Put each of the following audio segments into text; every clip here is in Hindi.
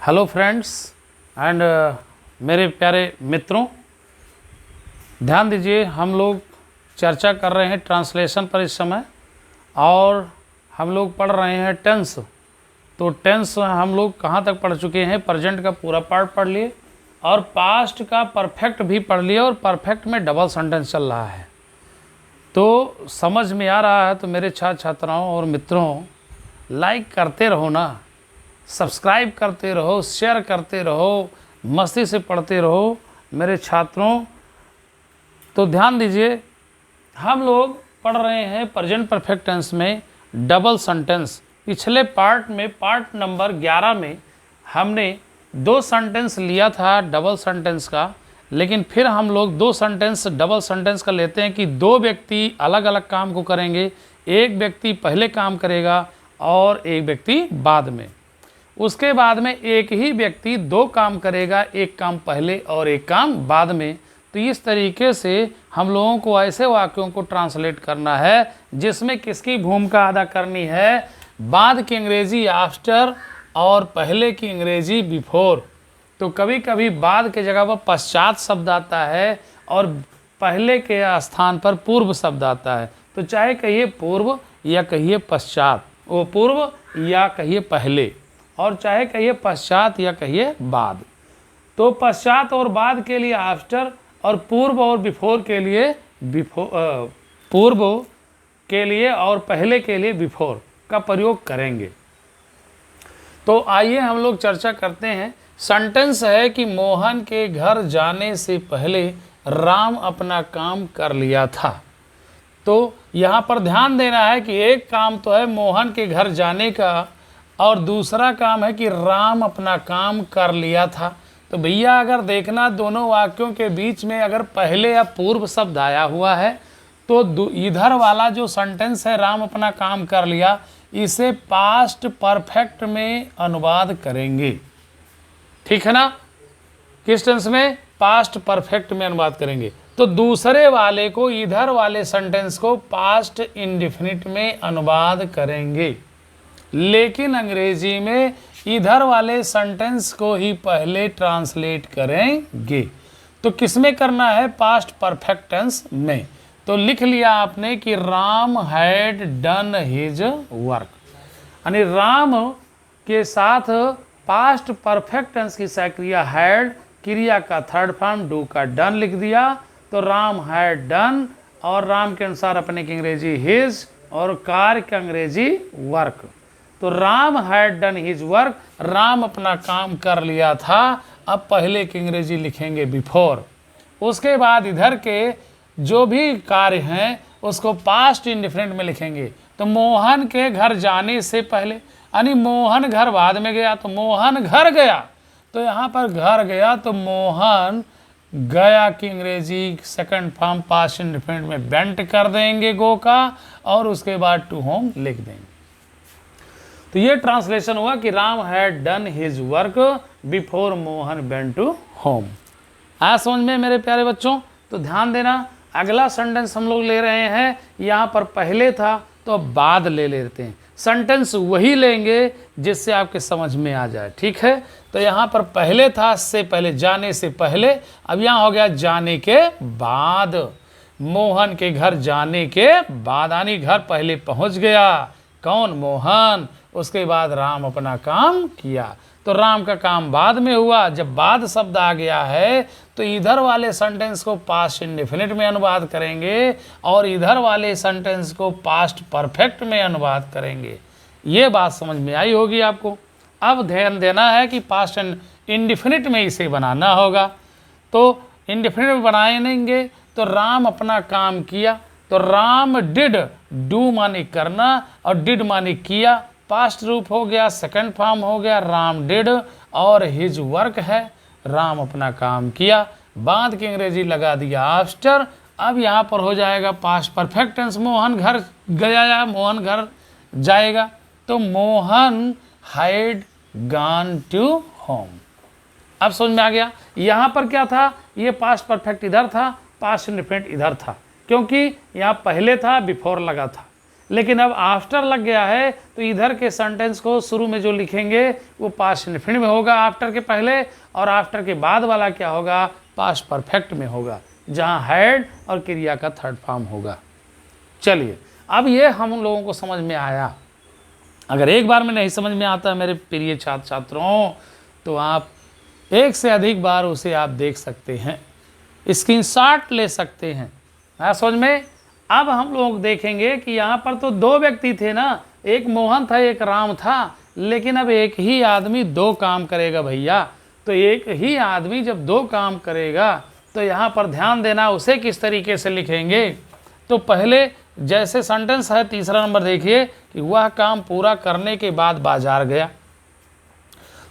हेलो फ्रेंड्स एंड मेरे प्यारे मित्रों, ध्यान दीजिए। हम लोग चर्चा कर रहे हैं ट्रांसलेशन पर इस समय, और हम लोग पढ़ रहे हैं टेंस। तो टेंस हम लोग कहाँ तक पढ़ चुके हैं? प्रेजेंट का पूरा पार्ट पढ़ लिए और पास्ट का परफेक्ट भी पढ़ लिया, और परफेक्ट में डबल सेंटेंस चल रहा है। तो समझ में आ रहा है तो मेरे छात्र छात्राओं और मित्रों, लाइक करते रहो ना, सब्सक्राइब करते रहो, शेयर करते रहो, मस्ती से पढ़ते रहो मेरे छात्रों। तो ध्यान दीजिए, हम लोग पढ़ रहे हैं प्रेजेंट परफेक्ट टेंस में डबल सेंटेंस। पिछले पार्ट में, पार्ट नंबर 11 में हमने 2 सेंटेंस लिया था डबल सेंटेंस का, लेकिन फिर हम लोग 2 सेंटेंस डबल सेंटेंस का लेते हैं कि 2 व्यक्ति अलग अलग काम को करेंगे। एक व्यक्ति पहले काम करेगा और एक व्यक्ति बाद में। उसके बाद में एक ही व्यक्ति 2 काम करेगा, एक काम पहले और एक काम बाद में। तो इस तरीके से हम लोगों को ऐसे वाक्यों को ट्रांसलेट करना है जिसमें किसकी भूमिका अदा करनी है? बाद की अंग्रेजी आफ्टर और पहले की अंग्रेजी बिफोर। तो कभी कभी बाद के जगह पर पश्चात शब्द आता है और पहले के स्थान पर पूर्व शब्द आता है। तो चाहे कहिए पूर्व या कहिए पश्चात, वो पूर्व या कहिए पहले, और चाहे कहिए पश्चात या कहिए बाद। तो पश्चात और बाद के लिए आफ्टर, और पूर्व और बिफोर के लिए पूर्व के लिए और पहले के लिए बिफोर का प्रयोग करेंगे। तो आइए हम लोग चर्चा करते हैं। सेंटेंस है कि मोहन के घर जाने से पहले राम अपना काम कर लिया था। तो यहाँ पर ध्यान देना है कि एक काम तो है मोहन के घर जाने का, और दूसरा काम है कि राम अपना काम कर लिया था। तो भैया अगर देखना दोनों वाक्यों के बीच में अगर पहले या पूर्व शब्द आया हुआ है तो इधर वाला जो सेंटेंस है राम अपना काम कर लिया, इसे पास्ट परफेक्ट में अनुवाद करेंगे। ठीक है ना? किस टेंस में? पास्ट परफेक्ट में अनुवाद करेंगे। तो दूसरे वाले को, इधर वाले सेंटेंस को पास्ट इंडेफिनिट में अनुवाद करेंगे, लेकिन अंग्रेजी में इधर वाले सेंटेंस को ही पहले ट्रांसलेट करेंगे। तो किसमें करना है? पास्ट परफेक्ट टेंस में। तो लिख लिया आपने कि Ram had done his work, यानी राम के साथ पास्ट परफेक्ट टेंस की सक्रिया हैड, क्रिया का थर्ड फॉर्म डू का डन लिख दिया। तो राम हैड डन, और राम के अनुसार अपने की अंग्रेजी हिज, और कार्य की अंग्रेजी वर्क। तो Ram had done his work, Ram अपना काम कर लिया था। अब पहले की अंग्रेजी लिखेंगे बिफोर। उसके बाद इधर के जो भी कार्य हैं उसको पास्ट इंडेफिनिट में लिखेंगे। तो मोहन के घर जाने से पहले, यानी मोहन घर बाद में गया, तो मोहन घर गया। तो यहाँ पर घर गया, तो मोहन गया की अंग्रेजी सेकंड फॉर्म पास्ट इंडेफिनिट में वेंट कर देंगे गो का, और उसके बाद टू होम लिख देंगे। तो ये ट्रांसलेशन हुआ कि Ram had done his work before Mohan went to home. आया समझ में मेरे प्यारे बच्चों? तो ध्यान देना, अगला सेंटेंस हम लोग ले रहे हैं। यहाँ पर पहले था तो अब बाद ले लेते हैं। सेंटेंस वही लेंगे जिससे आपके समझ में आ जाए। ठीक है? तो यहाँ पर पहले था से पहले, जाने से पहले। अब यहाँ हो गया जाने के बाद। मोहन के घर जाने के बाद, यानी घर पहले पहुँच गया। कौन? मोहन। उसके बाद राम अपना काम किया। तो राम का काम बाद में हुआ। जब बाद शब्द आ गया है तो इधर वाले सेंटेंस को पास्ट इंडेफिनिट में अनुवाद करेंगे, और इधर वाले सेंटेंस को पास्ट परफेक्ट में अनुवाद करेंगे। ये बात समझ में आई होगी आपको। अब ध्यान देना है कि पास्ट इंडेफिनिट में इसे बनाना होगा। तो इंडेफिनिट में बनाएंगे तो राम अपना काम किया। तो राम डिड, डू माने करना और डिड माने किया, पास्ट रूप हो गया, सेकंड फॉर्म हो गया राम डिड, और हिज वर्क है राम अपना काम किया। बाद की अंग्रेजी लगा दिया आफ्टर। अब यहाँ पर हो जाएगा पास्ट परफेक्ट टेंस, मोहन घर गया या मोहन घर जाएगा। तो Mohan had gone to home. अब समझ में आ गया? यहाँ पर क्या था? ये पास्ट परफेक्ट इधर था, पास्ट इंडेफिनिट इधर था, क्योंकि यहाँ पहले था बिफोर लगा था। लेकिन अब आफ्टर लग गया है तो इधर के सेंटेंस को शुरू में जो लिखेंगे वो पास्ट इंडेफिनिट में होगा आफ्टर के पहले, और आफ्टर के बाद वाला क्या होगा, पास्ट परफेक्ट में होगा, जहाँ हैड और क्रिया का थर्ड फॉर्म होगा। चलिए, अब ये हम लोगों को समझ में आया। अगर एक बार में नहीं समझ में आता मेरे प्रिय छात्र छात्रों, तो आप एक से अधिक बार उसे आप देख सकते हैं, स्क्रीनशॉट ले सकते हैं। हाँ, समझ में। अब हम लोग देखेंगे कि यहाँ पर तो दो व्यक्ति थे ना, एक मोहन था एक राम था, लेकिन अब एक ही आदमी दो काम करेगा भैया। तो एक ही आदमी जब दो काम करेगा तो यहाँ पर ध्यान देना, उसे किस तरीके से लिखेंगे। तो पहले जैसे सेंटेंस है, तीसरा नंबर देखिए कि वह काम पूरा करने के बाद बाजार गया।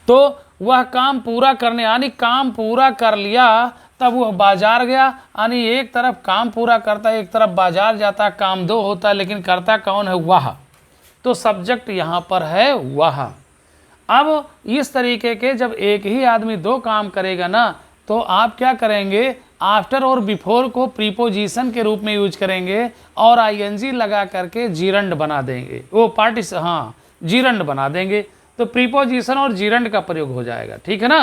तो वह काम पूरा करने यानी काम पूरा कर लिया तब वह बाजार गया, यानी एक तरफ काम पूरा करता है एक तरफ बाजार जाता, काम दो होता है लेकिन करता कौन है, वह। तो सब्जेक्ट यहाँ पर है वह। अब इस तरीके के जब एक ही आदमी दो काम करेगा ना, तो आप क्या करेंगे, आफ्टर और बिफोर को प्रीपोजिशन के रूप में यूज करेंगे और आईएनजी लगा करके जीरंड बना देंगे, वो पार्टिस हाँ जीरंड बना देंगे। तो प्रीपोजिशन और जीरंड का प्रयोग हो जाएगा, ठीक है ना।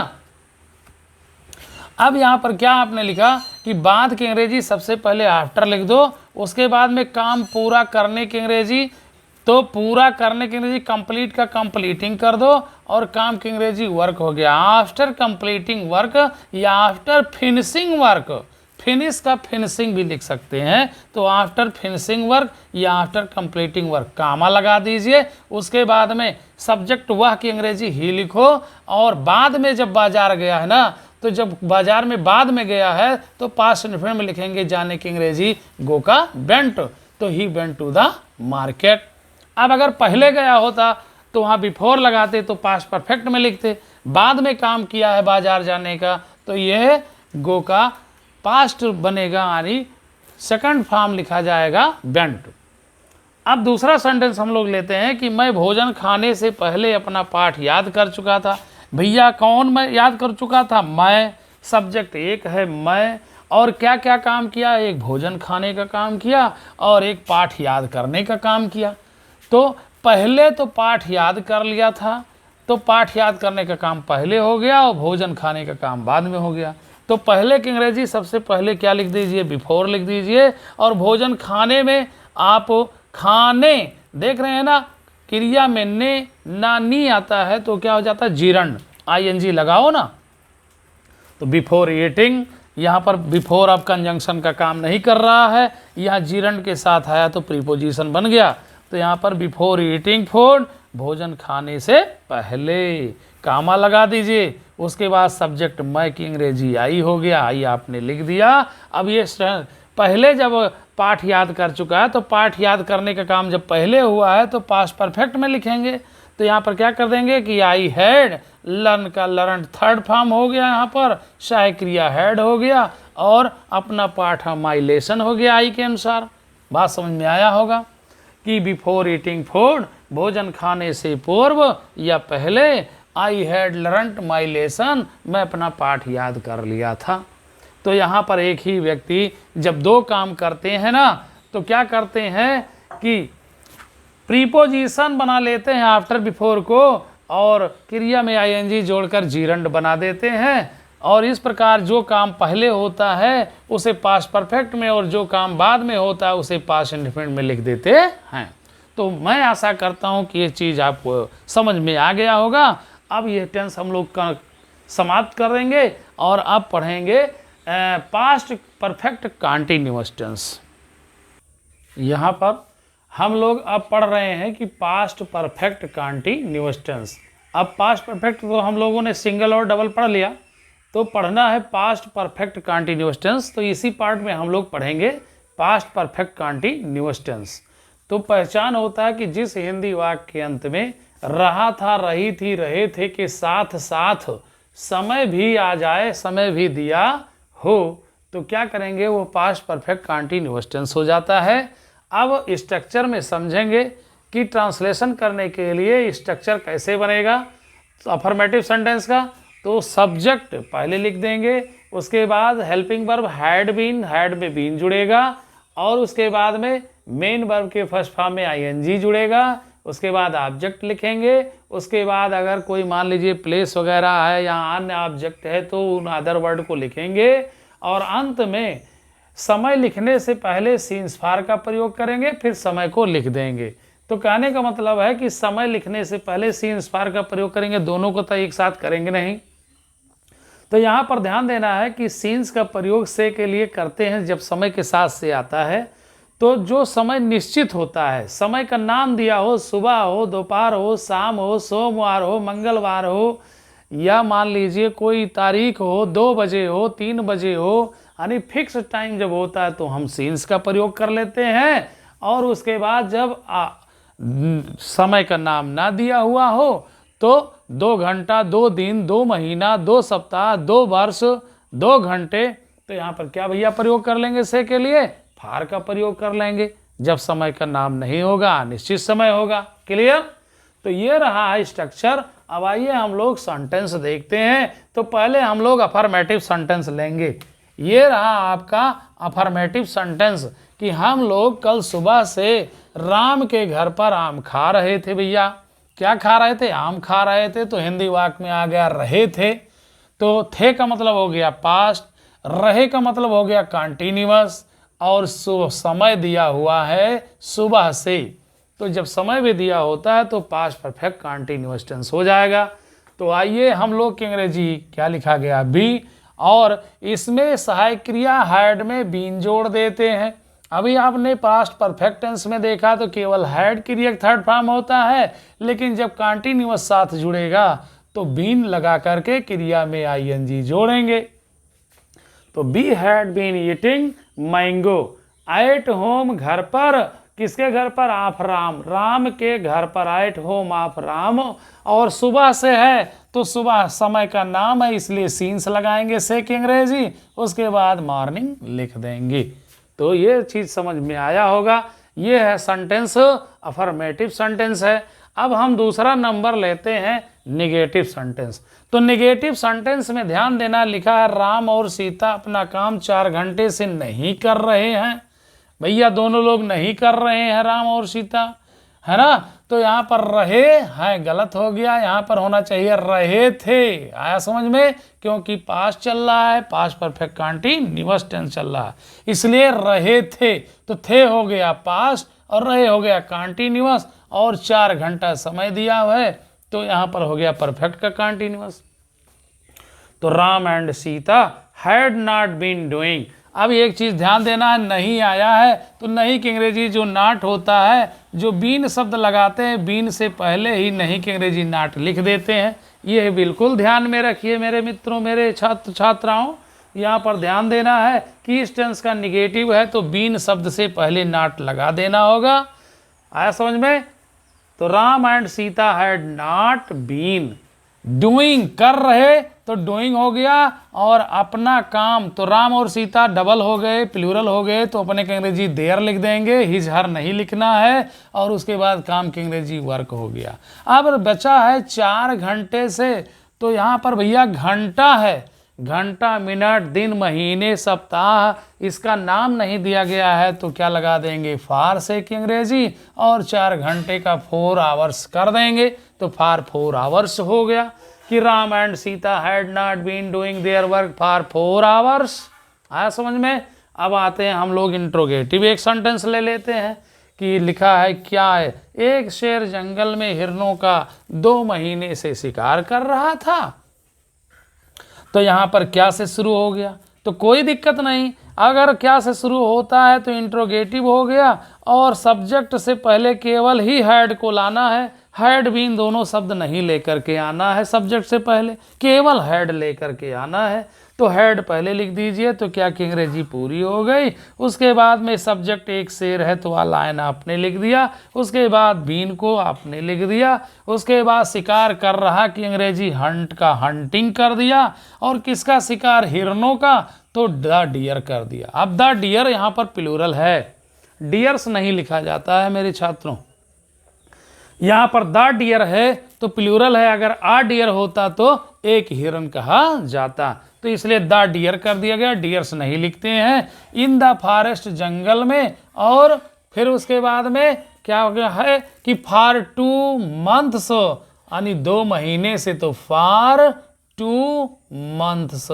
अब यहाँ पर क्या आपने लिखा कि बाद की अंग्रेजी सबसे पहले आफ्टर लिख दो, उसके बाद में काम पूरा करने की अंग्रेजी, तो पूरा करने की अंग्रेजी कंप्लीट का कंप्लीटिंग कर दो, और काम की अंग्रेजी वर्क हो गया। आफ्टर कंप्लीटिंग वर्क या आफ्टर फिनिशिंग वर्क, फिनिश का फिनिशिंग भी लिख सकते हैं। तो आफ्टर फिनिशिंग वर्क या आफ्टर कंप्लीटिंग वर्क, कामा लगा दीजिए। उसके बाद में सब्जेक्ट वह की अंग्रेजी ही लिखो, और बाद में जब बाजार गया है ना, तो जब बाजार में बाद में गया है तो पास्ट इंडेफिनिट में लिखेंगे जाने की अंग्रेजी गो का वेंट, तो he went to the market. अब अगर पहले गया होता तो वहाँ बिफोर लगाते तो पास्ट परफेक्ट में लिखते, बाद में काम किया है बाजार जाने का तो यह गो का पास्ट बनेगा, यानी सेकंड फॉर्म लिखा जाएगा वेंट। अब दूसरा सेंटेंस हम लोग लेते हैं कि मैं भोजन खाने से पहले अपना पाठ याद कर चुका था। भैया कौन मैं याद कर चुका था, मैं, सब्जेक्ट एक है मैं, और क्या क्या काम किया, एक भोजन खाने का काम किया और एक पाठ याद करने का काम किया। तो पहले तो पाठ याद कर लिया था, तो पाठ याद करने का काम पहले हो गया और भोजन खाने का काम बाद में हो गया। तो पहले की अंग्रेजी सबसे पहले क्या लिख दीजिए, बिफोर लिख दीजिए, और भोजन खाने में आप खाने देख रहे हैं ना, क्रिया में ने ना नी आता है तो क्या हो जाता है, जीरंड, आईएनजी लगाओ ना। तो बिफोर ईटिंग, यहाँ पर बिफोर अब कंजंक्शन का काम नहीं कर रहा है, यहाँ जीरंड के साथ आया तो प्रीपोजिशन बन गया। तो यहाँ पर बिफोर ईटिंग फूड, भोजन खाने से पहले, कामा लगा दीजिए। उसके बाद सब्जेक्ट मैं की अंग्रेजी आई हो गया, आई आपने लिख दिया। अब ये पहले जब पाठ याद कर चुका है तो पाठ याद करने का काम जब पहले हुआ है तो पास्ट परफेक्ट में लिखेंगे। तो यहाँ पर क्या कर देंगे कि आई हैड, लर्न का लर्न थर्ड फॉर्म हो गया, यहाँ पर सहाय क्रिया हैड हो गया, और अपना पाठ माई लेसन हो गया आई के अनुसार। बात समझ में आया होगा कि बिफोर ईटिंग फूड, भोजन खाने से पूर्व या पहले, I had learned my lesson, मैं अपना पाठ याद कर लिया था। तो यहाँ पर एक ही व्यक्ति जब दो काम करते हैं ना, तो क्या करते हैं कि प्रीपोजिशन बना लेते हैं आफ्टर बिफोर को, और क्रिया में आईएनजी जोड़कर जीरंड बना देते हैं, और इस प्रकार जो काम पहले होता है उसे पास्ट परफेक्ट में, और जो काम बाद में होता है उसे पास्ट इंडेफिनिट में लिख देते हैं। तो मैं आशा करता हूँ कि ये चीज़ आपको समझ में आ गया होगा। अब ये टेंस हम लोग का समाप्त कर देंगे और अब पढ़ेंगे पास्ट परफेक्ट कॉन्टिन्यूअस टेंस। यहाँ पर हम लोग अब पढ़ रहे हैं कि पास्ट परफेक्ट कॉन्टिन्यूअस टेंस। अब पास्ट परफेक्ट तो हम लोगों ने सिंगल और डबल पढ़ लिया, तो पढ़ना है पास्ट परफेक्ट कॉन्टिन्यूअस टेंस। तो इसी पार्ट में हम लोग पढ़ेंगे पास्ट परफेक्ट कॉन्टिन्यूअस टेंस। तो पहचान होता है कि जिस हिंदी वाक्य के अंत में रहा था, रही थी, रहे थे के साथ साथ समय भी आ जाए, समय भी दिया हो, तो क्या करेंगे, वो पास्ट परफेक्ट कॉन्टिन्यूअस टेंस हो जाता है। अब स्ट्रक्चर में समझेंगे कि ट्रांसलेशन करने के लिए स्ट्रक्चर कैसे बनेगा। तो अफर्मेटिव सेंटेंस का तो सब्जेक्ट पहले लिख देंगे, उसके बाद helping verb had been, had में बीन जुड़ेगा, और उसके बाद में मेन वर्ब के फर्स्ट फॉर्म में आईएनजी जुड़ेगा, उसके बाद ऑब्जेक्ट लिखेंगे, उसके बाद अगर कोई मान लीजिए प्लेस वगैरह है या अन्य ऑब्जेक्ट है तो उन अदर वर्ड को लिखेंगे, और अंत में समय लिखने से पहले सीन्स फार का प्रयोग करेंगे, फिर समय को लिख देंगे। तो कहने का मतलब है कि समय लिखने से पहले सीन्स फार का प्रयोग करेंगे, दोनों को तो एक साथ करेंगे नहीं। तो यहाँ पर ध्यान देना है कि सीन्स का प्रयोग से के लिए करते हैं जब समय के साथ से आता है, तो जो समय निश्चित होता है, समय का नाम दिया हो, सुबह हो, दोपहर हो, शाम हो, सोमवार हो, मंगलवार हो, या मान लीजिए कोई तारीख हो, 2 बजे हो, 3 बजे हो, यानी फिक्स टाइम जब होता है तो हम सीन्स का प्रयोग कर लेते हैं। और उसके बाद जब समय का नाम ना दिया हुआ हो तो 2 घंटा, 2 दिन, 2 महीना, 2 सप्ताह, 2 वर्ष, 2 घंटे, तो यहाँ पर क्या भैया प्रयोग कर लेंगे से के लिए? फार का प्रयोग कर लेंगे जब समय का नाम नहीं होगा, निश्चित समय होगा। क्लियर? तो ये रहा है स्ट्रक्चर। अब आइए हम लोग सेंटेंस देखते हैं। तो पहले हम लोग अफर्मेटिव सेंटेंस लेंगे। ये रहा आपका अफर्मेटिव सेंटेंस कि हम लोग कल सुबह से राम के घर पर आम खा रहे थे। भैया क्या खा रहे थे? आम खा रहे थे। तो हिंदी वाक्य में आ गया रहे थे। तो थे का मतलब हो गया पास्ट, रहे का मतलब हो गया कंटिन्यूअस, और समय दिया हुआ है सुबह से। तो जब समय भी दिया होता है तो पास्ट परफेक्ट कंटिन्यूअस टेंस हो जाएगा। तो आइए हम लोग की अंग्रेजी क्या लिखा गया? बी, और इसमें सहायक क्रिया हैड में बीन जोड़ देते हैं। अभी आपने पास्ट परफेक्ट टेंस में देखा तो केवल हैड क्रिया थर्ड फॉर्म होता है, लेकिन जब कंटिन्यूअस साथ जुड़ेगा तो बीन लगा करके क्रिया में आईएनजी जोड़ेंगे। तो we had been eating mango at home, घर पर, किसके घर पर? ऑफ राम, राम के घर पर, एट होम ऑफ राम। और सुबह से है तो सुबह समय का नाम है इसलिए सीन्स लगाएंगे से की अंग्रेजी, उसके बाद मॉर्निंग लिख देंगे। तो ये चीज समझ में आया होगा। ये है सेंटेंस, अफर्मेटिव सेंटेंस है। अब हम दूसरा नंबर लेते हैं निगेटिव सेंटेंस। तो निगेटिव सेंटेंस में ध्यान देना, लिखा है राम और सीता अपना काम 4 घंटे से नहीं कर रहे हैं। भैया दोनों लोग नहीं कर रहे हैं, राम और सीता, है ना। तो यहाँ पर रहे हैं गलत हो गया, यहाँ पर होना चाहिए रहे थे। आया समझ में? क्योंकि पास्ट चल रहा है, पास्ट परफेक्ट कंटीन्यूअस टेंस चल रहा है, इसलिए रहे थे। तो थे हो गया पास्ट और रहे हो गया कंटीन्यूअस, और 4 घंटा समय दिया हुआ है तो यहाँ पर हो गया परफेक्ट का कंटीन्यूअस। तो Ram and Sita had not been doing. अब एक चीज ध्यान देना है, नहीं आया है तो नहीं की अंग्रेजी जो नॉट होता है, जो बीन शब्द लगाते हैं बीन से पहले ही नहीं की अंग्रेजी नॉट लिख देते हैं। ये बिल्कुल ध्यान में रखिए मेरे मित्रों, मेरे छात्र छात्राओं, यहाँ पर ध्यान देना है कि इस टेंस का निगेटिव है तो बीन शब्द से पहले नॉट लगा देना होगा। आया समझ में? तो Ram and Sita had not been doing, कर रहे तो डूइंग हो गया, और अपना काम, तो राम और सीता डबल हो गए, प्लूरल हो गए, तो अपने की अंग्रेजी देयर लिख देंगे, हिज हर नहीं लिखना है, और उसके बाद काम की अंग्रेजी वर्क हो गया। अब बचा है 4 घंटे से, तो यहाँ पर भैया घंटा है, घंटा, मिनट, दिन, महीने, सप्ताह, इसका नाम नहीं दिया गया है तो क्या लगा देंगे? फार से की अंग्रेजी, और 4 घंटे का 4 आवर्स कर देंगे, तो फार 4 आवर्स हो गया। कि Ram and Sita had not been doing their work for 4 hours. आया समझ में? अब आते हैं हम लोग इंट्रोगेटिव एक सेंटेंस ले लेते हैं कि लिखा है क्या है? एक शेर जंगल में हिरणों का 2 महीने से शिकार कर रहा था। तो यहाँ पर क्या से शुरू हो गया? तो कोई दिक्कत नहीं, अगर क्या से शुरू होता है तो इंट्रोगेटिव हो गया, और सब्जेक्ट से पहले केवल ही हैड को लाना है, हैड बीन दोनों शब्द नहीं लेकर के आना है, सब्जेक्ट से पहले केवल हैड लेकर के आना है। तो हैड पहले लिख दीजिए तो क्या की अंग्रेजी पूरी हो गई। उसके बाद में सब्जेक्ट एक शेर है तो लाइन आपने लिख दिया, उसके बाद बीन को आपने लिख दिया, उसके बाद शिकार कर रहा की अंग्रेजी हंट का हंटिंग कर दिया, और किसका शिकार? हिरणों का, तो द डियर कर दिया। अब द डियर यहाँ पर प्लूरल है, डियर्स नहीं लिखा जाता है मेरे छात्रों। यहाँ पर द डियर है तो प्लूरल है, अगर आ डियर होता तो एक हिरन कहा जाता, तो इसलिए द डियर कर दिया गया, डियर्स नहीं लिखते हैं। इन द फॉरेस्ट जंगल में, और फिर उसके बाद में क्या हो गया है कि फॉर 2 मंथ्स यानी 2 महीने से, तो फॉर 2 मंथ्स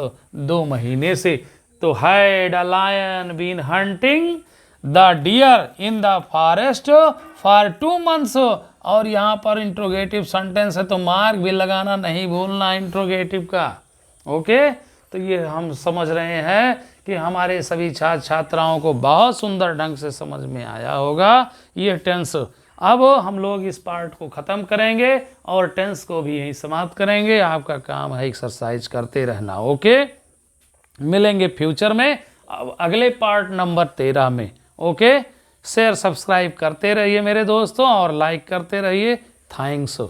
2 महीने से, तो had a lion been hunting the deer in the forest for 2 months. और यहाँ पर इंट्रोगेटिव सेंटेंस है तो मार्क भी लगाना नहीं भूलना इंट्रोगेटिव का। ओके, तो ये हम समझ रहे हैं कि हमारे सभी छात्र छात्राओं को बहुत सुंदर ढंग से समझ में आया होगा ये टेंस। अब हम लोग इस पार्ट को ख़त्म करेंगे और टेंस को भी यहीं समाप्त करेंगे। आपका काम है एक्सरसाइज करते रहना। ओके, मिलेंगे फ्यूचर में अगले पार्ट नंबर 13 में। ओके, शेयर सब्सक्राइब करते रहिए मेरे दोस्तों और लाइक करते रहिए। थैंक्स।